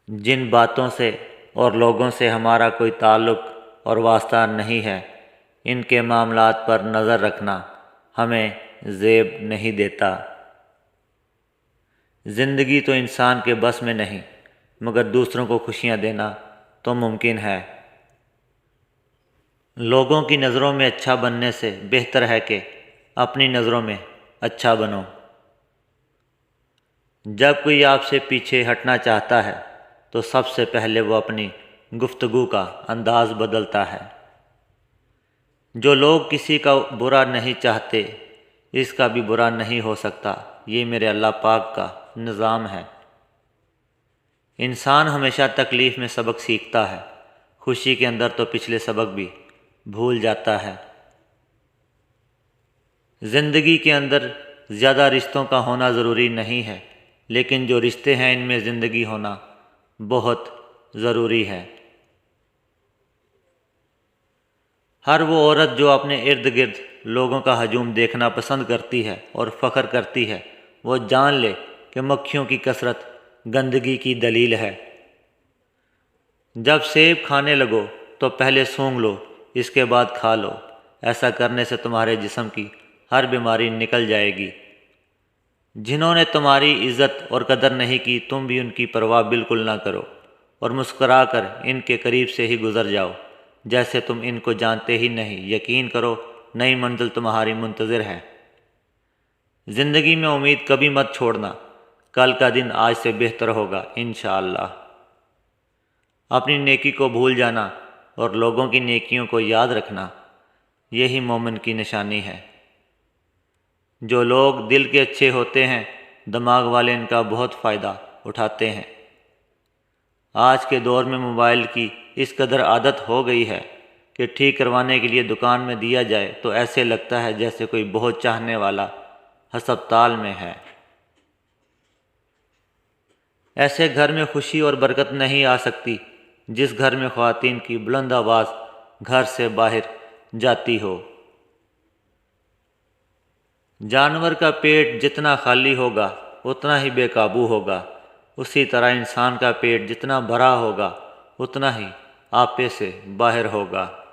جن باتوں سے اور لوگوں سے ہمارا کوئی تعلق اور واسطہ نہیں ہے، ان کے معاملات پر نظر رکھنا ہمیں زیب نہیں دیتا۔ زندگی تو انسان کے بس میں نہیں، مگر دوسروں کو خوشیاں دینا تو ممکن ہے۔ لوگوں کی نظروں میں اچھا بننے سے بہتر ہے کہ اپنی نظروں میں اچھا بنو۔ جب کوئی آپ سے پیچھے ہٹنا چاہتا ہے تو سب سے پہلے وہ اپنی گفتگو کا انداز بدلتا ہے۔ جو لوگ کسی کا برا نہیں چاہتے، اس کا بھی برا نہیں ہو سکتا، یہ میرے اللہ پاک کا نظام ہے۔ انسان ہمیشہ تکلیف میں سبق سیکھتا ہے، خوشی کے اندر تو پچھلے سبق بھی بھول جاتا ہے۔ زندگی کے اندر زیادہ رشتوں کا ہونا ضروری نہیں ہے، لیکن جو رشتے ہیں ان میں زندگی ہونا بہت ضروری ہے۔ ہر وہ عورت جو اپنے ارد گرد لوگوں کا ہجوم دیکھنا پسند کرتی ہے اور فخر کرتی ہے، وہ جان لے کہ مکھیوں کی کثرت گندگی کی دلیل ہے۔ جب سیب کھانے لگو تو پہلے سونگھ لو، اس کے بعد کھا لو۔ ایسا کرنے سے تمہارے جسم کی ہر بیماری نکل جائے گی۔ جنہوں نے تمہاری عزت اور قدر نہیں کی، تم بھی ان کی پرواہ بالکل نہ کرو اور مسکرا کر ان کے قریب سے ہی گزر جاؤ جیسے تم ان کو جانتے ہی نہیں۔ یقین کرو، نئی منزل تمہاری منتظر ہے۔ زندگی میں امید کبھی مت چھوڑنا، کل کا دن آج سے بہتر ہوگا انشاءاللہ۔ اپنی نیکی کو بھول جانا اور لوگوں کی نیکیوں کو یاد رکھنا، یہی مومن کی نشانی ہے۔ جو لوگ دل کے اچھے ہوتے ہیں، دماغ والے ان کا بہت فائدہ اٹھاتے ہیں۔ آج کے دور میں موبائل کی اس قدر عادت ہو گئی ہے کہ ٹھیک کروانے کے لیے دکان میں دیا جائے تو ایسے لگتا ہے جیسے کوئی بہت چاہنے والا ہسپتال میں ہے۔ ایسے گھر میں خوشی اور برکت نہیں آ سکتی جس گھر میں خواتین کی بلند آواز گھر سے باہر جاتی ہو۔ جانور کا پیٹ جتنا خالی ہوگا اتنا ہی بے قابو ہوگا، اسی طرح انسان کا پیٹ جتنا بھرا ہوگا اتنا ہی آپے سے باہر ہوگا۔